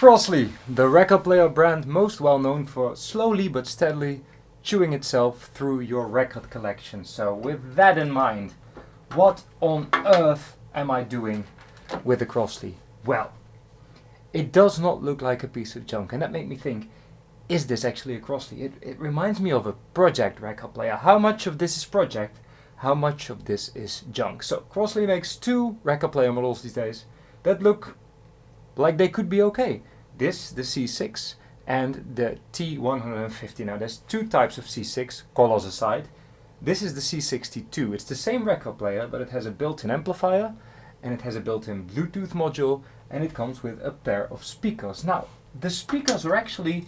Crosley, the record player brand most well known for slowly but steadily chewing itself through your record collection. So with that in mind, what on earth am I doing with the Crosley? Well, it does not look like a piece of junk, and that made me think, is this actually a Crosley? It reminds me of a project record player. How much of this is project? How much of this is junk? So Crosley makes two record player models these days that look like they could be okay. This, the C6, and the T150. Now there's two types of C6, colors aside. This is the C62. It's the same record player, but it has a built-in amplifier, and it has a built-in Bluetooth module, and it comes with a pair of speakers. Now, the speakers are actually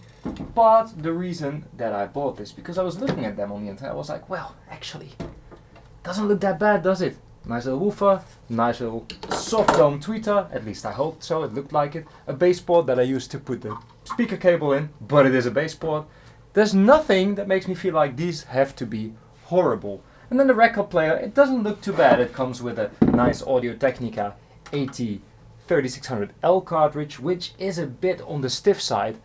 part the reason that I bought this, because I was looking at them on the internet. I was like, well, actually, doesn't look that bad, does it? Nice little woofer, nice little soft dome tweeter, at least I hoped so, it looked like it. A bass port that I used to put the speaker cable in, but it is a bass port. There's nothing that makes me feel like these have to be horrible. And then the record player, it doesn't look too bad. It comes with a nice Audio-Technica AT3600L cartridge, which is a bit on the stiff side,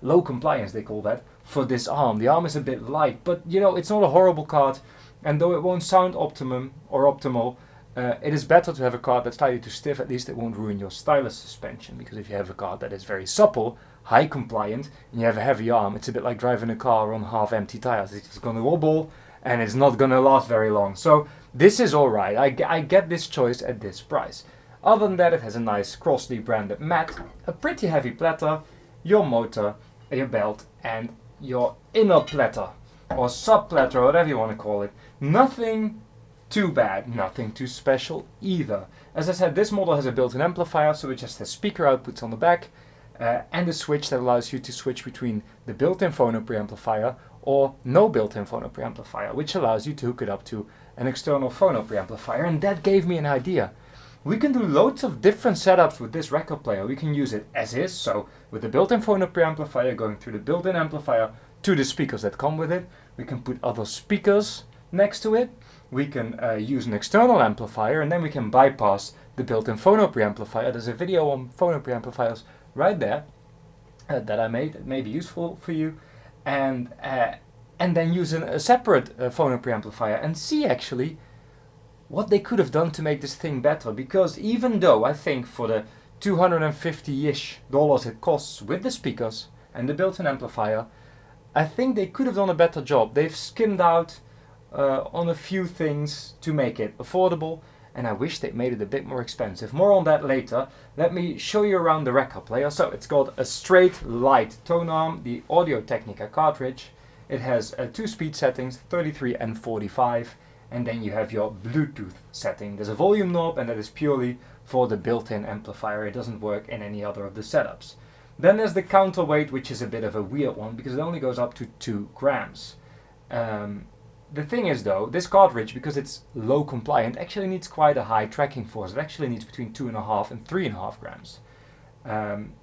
low compliance they call that, for this arm. The arm is a bit light, but you know, it's not a horrible card. And though it won't sound optimal, it is better to have a card that's slightly too stiff. At least it won't ruin your stylus suspension, because if you have a card that is very supple, high compliant, and you have a heavy arm, it's a bit like driving a car on half empty tires. It's going to wobble and it's not going to last very long. So this is alright. I get this choice at this price. Other than that, it has a nice Crosley branded mat, a pretty heavy platter, your motor, your belt, and your inner platter, or sub platter, or whatever you want to call it. Nothing too bad, nothing too special either. As I said, this model has a built-in amplifier, so it just has speaker outputs on the back, and a switch that allows you to switch between the built-in phono preamplifier or no built-in phono preamplifier, which allows you to hook it up to an external phono preamplifier. And that gave me an idea. We can do loads of different setups with this record player. We can use it as is, so with the built-in phono preamplifier going through the built-in amplifier to the speakers that come with it. We can put other speakers next to it. We can use an external amplifier, and then we can bypass the built-in phono preamplifier. There's a video on phono preamplifiers right there that I made. It may be useful for you, and then use a separate phono preamplifier and see actually what they could have done to make this thing better. Because even though I think for the $250-ish it costs with the speakers and the built-in amplifier, I think they could have done a better job. They've skimmed out on a few things to make it affordable, and I wish they'd made it a bit more expensive. More on that later. Let me show you around the record player. So it's got a straight light tone arm, the Audio-Technica cartridge. It has two speed settings, 33 and 45, and then you have your Bluetooth setting. There's a volume knob, and that is purely for the built-in amplifier. It doesn't work in any other of the setups. Then there's the counterweight, which is a bit of a weird one because it only goes up to 2 grams. The thing is though, this cartridge, because it's low compliant, actually needs quite a high tracking force. It actually needs between 2.5 and 3.5 grams.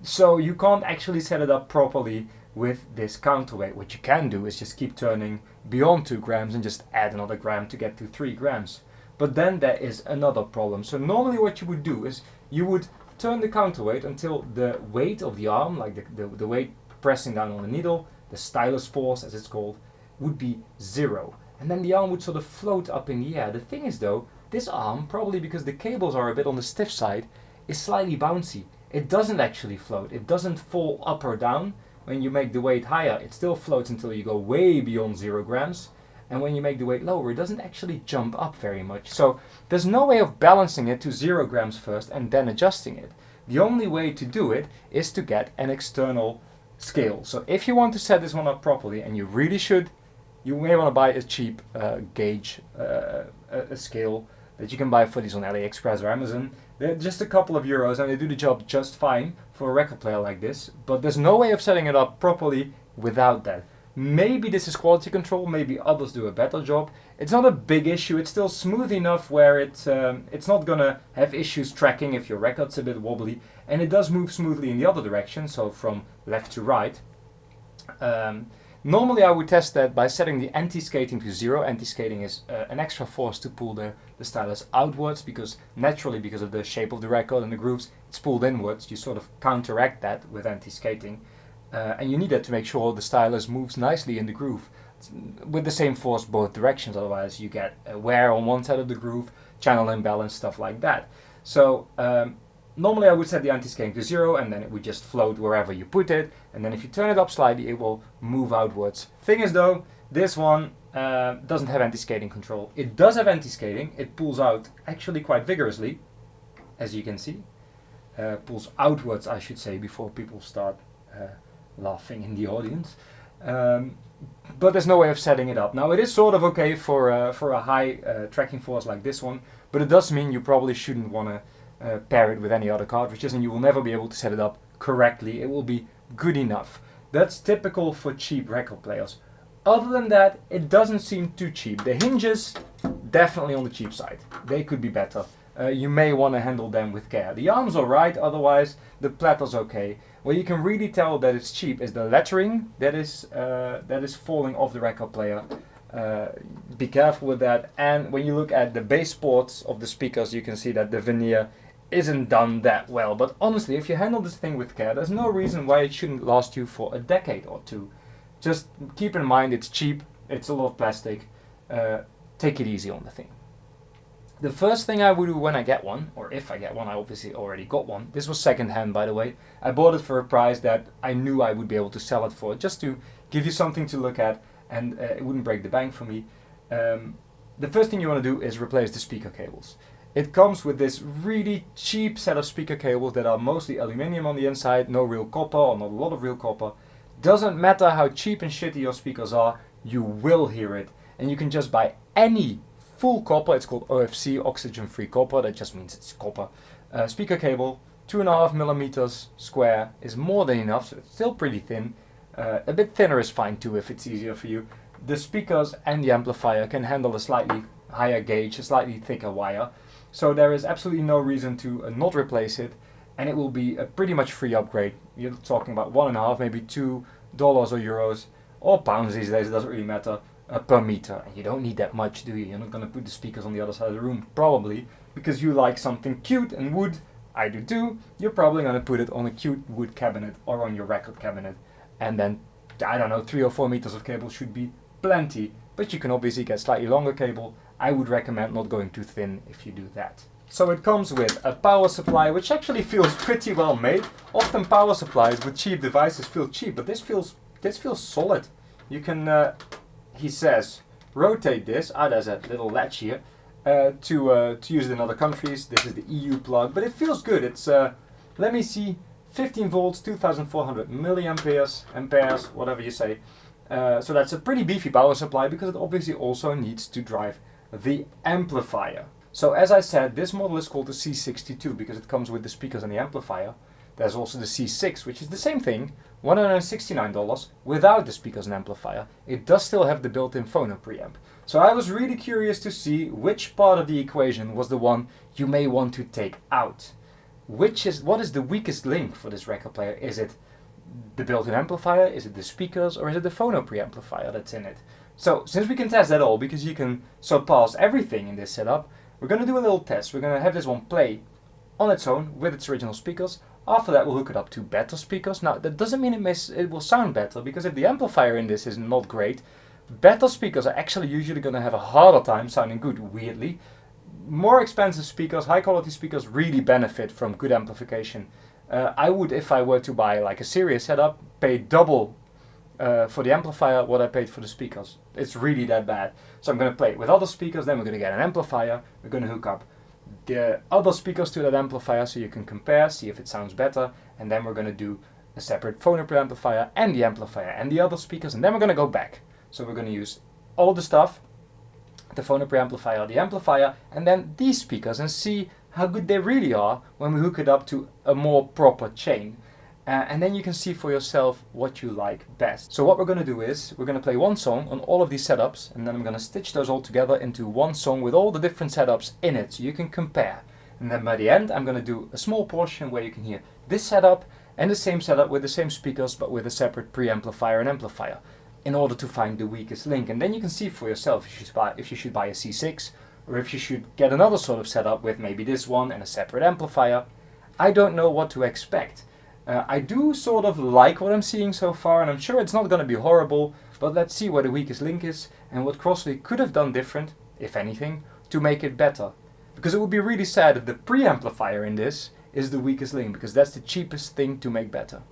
So you can't actually set it up properly with this counterweight. What you can do is just keep turning beyond 2 grams and just add another gram to get to 3 grams. But then there is another problem. So normally what you would do is you would turn the counterweight until the weight of the arm, like the weight pressing down on the needle, the stylus force as it's called, would be 0. And then the arm would sort of float up in the air. The thing is though, this arm, probably because the cables are a bit on the stiff side, is slightly bouncy. It doesn't actually float. It doesn't fall up or down. When you make the weight higher, it still floats until you go way beyond 0 grams. And when you make the weight lower, it doesn't actually jump up very much. So there's no way of balancing it to 0 grams first and then adjusting it. The only way to do it is to get an external scale. So if you want to set this one up properly, and you really should, you may want to buy a cheap gauge, a scale that you can buy for these on AliExpress or Amazon. They're just a couple of euros and they do the job just fine for a record player like this. But there's no way of setting it up properly without that. Maybe this is quality control, maybe others do a better job. It's not a big issue, it's still smooth enough where it's not gonna have issues tracking if your record's a bit wobbly, and it does move smoothly in the other direction, so from left to right. Normally I would test that by setting the anti-skating to 0. Anti-skating is an extra force to pull the stylus outwards, because naturally, because of the shape of the record and the grooves, it's pulled inwards. You sort of counteract that with anti-skating. And you need that to make sure the stylus moves nicely in the groove with the same force both directions, otherwise you get wear on one side of the groove, channel imbalance, stuff like that. So normally I would set the anti-skating to 0, and then it would just float wherever you put it, and then if you turn it up slightly it will move outwards. Thing is though, this one doesn't have anti-skating control. It does have anti-skating, it pulls out actually quite vigorously, as you can see. Pulls outwards, I should say, before people start laughing in the audience. But there's no way of setting it up. Now it is sort of okay for a high tracking force like this one, but it does mean you probably shouldn't want to pair it with any other cartridges, and you will never be able to set it up correctly. It will be good enough. That's typical for cheap record players. Other than that, it doesn't seem too cheap. The hinges, definitely on the cheap side. They could be better. You may want to handle them with care. The arm's alright, otherwise the platter's okay. Where you can really tell that it's cheap is the lettering that is falling off the record player. Be careful with that. And when you look at the base ports of the speakers, you can see that the veneer isn't done that well. But honestly, if you handle this thing with care, there's no reason why it shouldn't last you for a decade or two. Just keep in mind it's cheap, it's a lot of plastic. Take it easy on the thing. The first thing I would do when I get one, or if I get one, I obviously already got one. This was second hand, by the way. I bought it for a price that I knew I would be able to sell it for, just to give you something to look at, and it wouldn't break the bank for me. The first thing you want to do is replace the speaker cables. It comes with this really cheap set of speaker cables that are mostly aluminium on the inside, no real copper, or not a lot of real copper. Doesn't matter how cheap and shitty your speakers are, you will hear it. And you can just buy any full copper, it's called OFC, oxygen free copper, that just means it's copper. Speaker cable, 2.5 millimeters square is more than enough, so it's still pretty thin. A bit thinner is fine too if it's easier for you. The speakers and the amplifier can handle a slightly higher gauge, a slightly thicker wire. So there is absolutely no reason to not replace it, and it will be a pretty much free upgrade. You're talking about 1.5, maybe $2 or euros, or pounds these days, it doesn't really matter, per meter. And you don't need that much, do you? You're not going to put the speakers on the other side of the room, probably, because you like something cute and wood. I do too. You're probably going to put it on a cute wood cabinet or on your record cabinet, and then, I don't know, 3 or 4 meters of cable should be plenty, but you can obviously get slightly longer cable. I would recommend not going too thin if you do that. So it comes with a power supply, which actually feels pretty well made. Often power supplies with cheap devices feel cheap, but this feels solid. You can, he says, rotate this. There's a little latch here to use it in other countries. This is the EU plug, but it feels good. It's let me see, 15 volts, 2,400 milliamperes, amperes, whatever you say. So that's a pretty beefy power supply, because it obviously also needs to drive the amplifier. So as I said, this model is called the C62 because it comes with the speakers and the amplifier. There's also the C6, which is the same thing, $169 without the speakers and amplifier. It does still have the built-in phono preamp. So I was really curious to see which part of the equation was the one you may want to take out. What is the weakest link for this record player? Is it the built-in amplifier? Is it the speakers? Or is it the phono preamplifier that's in it? So since we can test that all, because you can surpass everything in this setup, we're going to do a little test. We're going to have this one play on its own with its original speakers. After that we'll hook it up to better speakers. Now that doesn't mean it will sound better, because if the amplifier in this is not great, better speakers are actually usually going to have a harder time sounding good, weirdly. More expensive speakers, high quality speakers, really benefit from good amplification. I would, if I were to buy like a serious setup, pay double for the amplifier what I paid for the speakers. It's really that bad. So I'm going to play it with other speakers, then we're going to get an amplifier, we're going to hook up the other speakers to that amplifier so you can compare, see if it sounds better, and then we're going to do a separate phono preamplifier and the amplifier and the other speakers, and then we're going to go back. So we're going to use all the stuff, the phono preamplifier, the amplifier, and then these speakers, and see how good they really are when we hook it up to a more proper chain. And then you can see for yourself what you like best. So what we're going to do is, we're going to play one song on all of these setups, and then I'm going to stitch those all together into one song with all the different setups in it, so you can compare. And then by the end, I'm going to do a small portion where you can hear this setup and the same setup with the same speakers, but with a separate preamplifier and amplifier. in order to find the weakest link. And then you can see for yourself if you should buy a C6 or if you should get another sort of setup with maybe this one and a separate amplifier. I don't know what to expect. I do sort of like what I'm seeing so far, and I'm sure it's not going to be horrible, but let's see where the weakest link is and what Crosley could have done different, if anything, to make it better. Because it would be really sad if the preamplifier in this is the weakest link, because that's the cheapest thing to make better.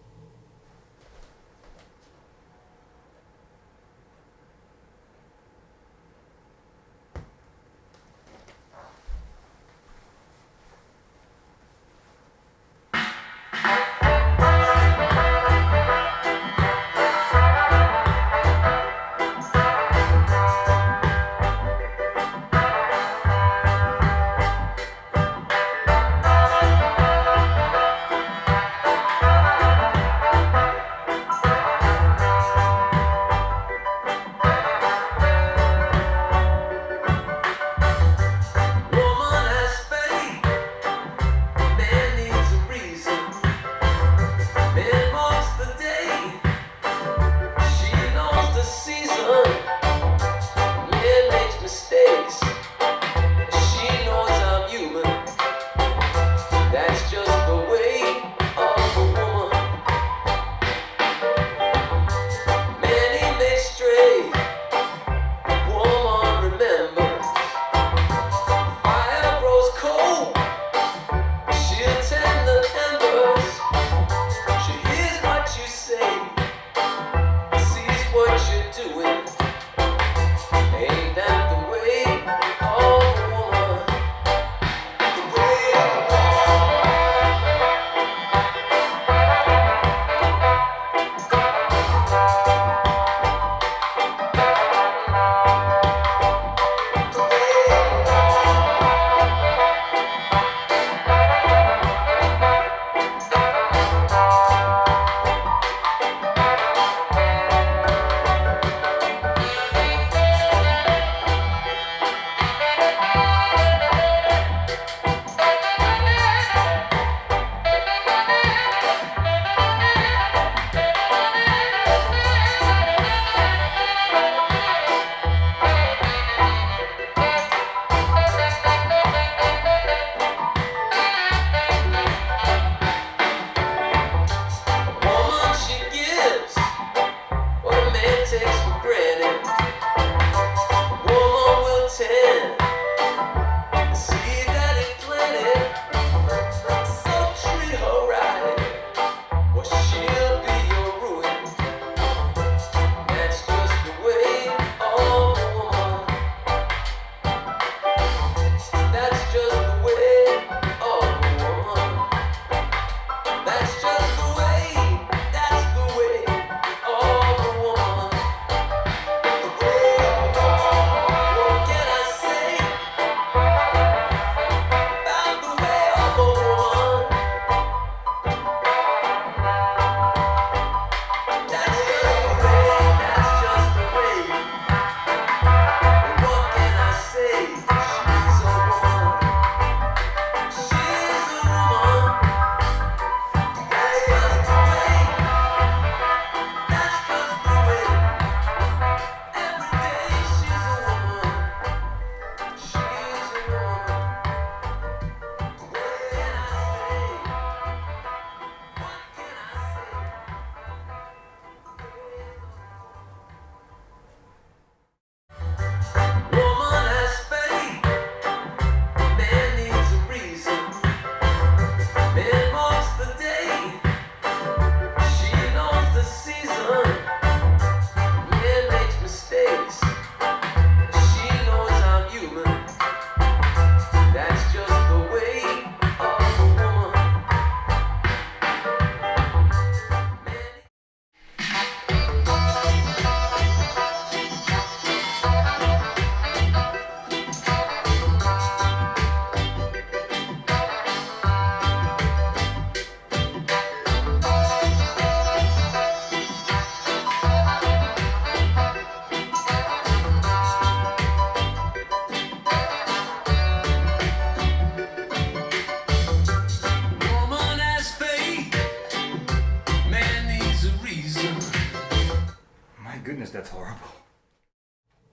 horrible.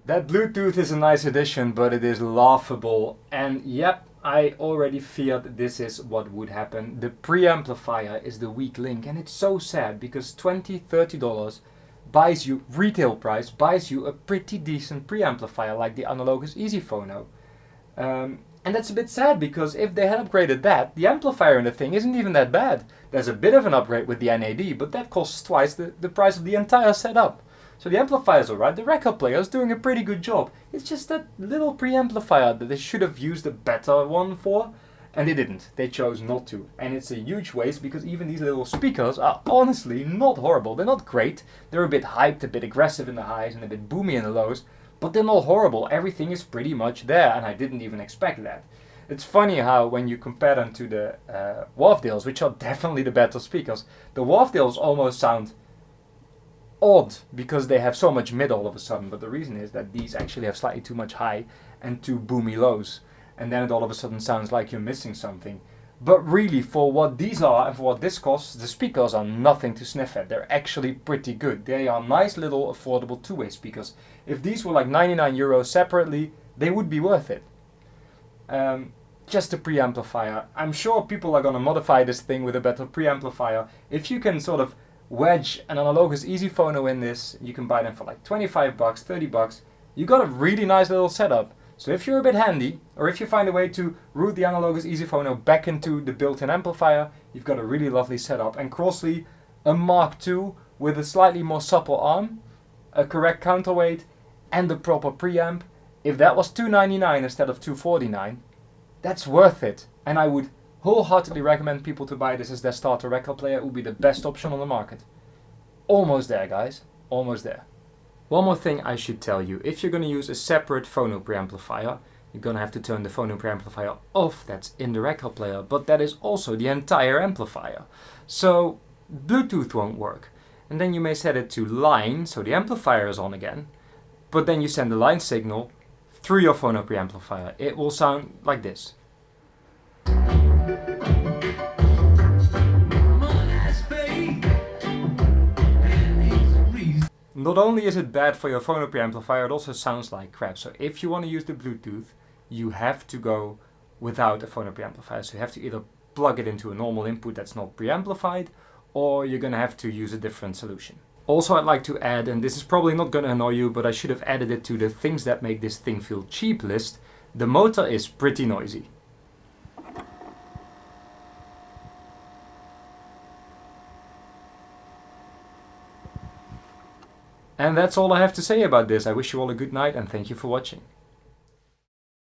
That Bluetooth is a nice addition, but it is laughable. And yep, I already feared this is what would happen. The preamplifier is the weak link, and it's so sad because $20, $30 buys you, retail price, buys you a pretty decent preamplifier like the Analogus EasyPhono. And that's a bit sad because if they had upgraded that, the amplifier in the thing isn't even that bad. There's a bit of an upgrade with the NAD, but that costs twice the price of the entire setup. So the amplifier's alright, the record player is doing a pretty good job. It's just that little preamplifier that they should have used a better one for, and they didn't. They chose not to. And it's a huge waste because even these little speakers are honestly not horrible. They're not great. They're a bit hyped, a bit aggressive in the highs and a bit boomy in the lows, but they're not horrible. Everything is pretty much there, and I didn't even expect that. It's funny how when you compare them to the Wharfdales, which are definitely the better speakers, the Wharfdales almost sound odd because they have so much mid all of a sudden, but the reason is that these actually have slightly too much high and too boomy lows, and then it all of a sudden sounds like you're missing something. But really, for what these are and for what this costs, the speakers are nothing to sniff at. They're actually pretty good. They are nice little affordable two-way speakers. If these were like 99 euros separately, they would be worth it. Just a preamplifier. I'm sure people are going to modify this thing with a better preamplifier. If you can sort of wedge an Analogus EasyPhono in this, you can buy them for like 25 bucks, 30 bucks. You got a really nice little setup. So if you're a bit handy, or if you find a way to route the Analogus EasyPhono back into the built-in amplifier, you've got a really lovely setup. And Crosley, a Mark II with a slightly more supple arm, a correct counterweight, and the proper preamp. If that was $299 instead of $249, that's worth it. And I would wholeheartedly recommend people to buy this as their starter record player. It would be the best option on the market. Almost there, guys. Almost there. One more thing I should tell you. If you're going to use a separate phono preamplifier, you're going to have to turn the phono preamplifier off. That's in the record player. But that is also the entire amplifier. So Bluetooth won't work. And then you may set it to line, so the amplifier is on again. But then you send the line signal through your phono preamplifier. It will sound like this. Not only is it bad for your phono preamplifier, it also sounds like crap. So if you want to use the Bluetooth, you have to go without a phono preamplifier. So you have to either plug it into a normal input that's not preamplified, or you're going to have to use a different solution. Also, I'd like to add, and this is probably not going to annoy you, but I should have added it to the things that make this thing feel cheap list. The motor is pretty noisy. And that's all I have to say about this. I wish you all a good night and thank you for watching.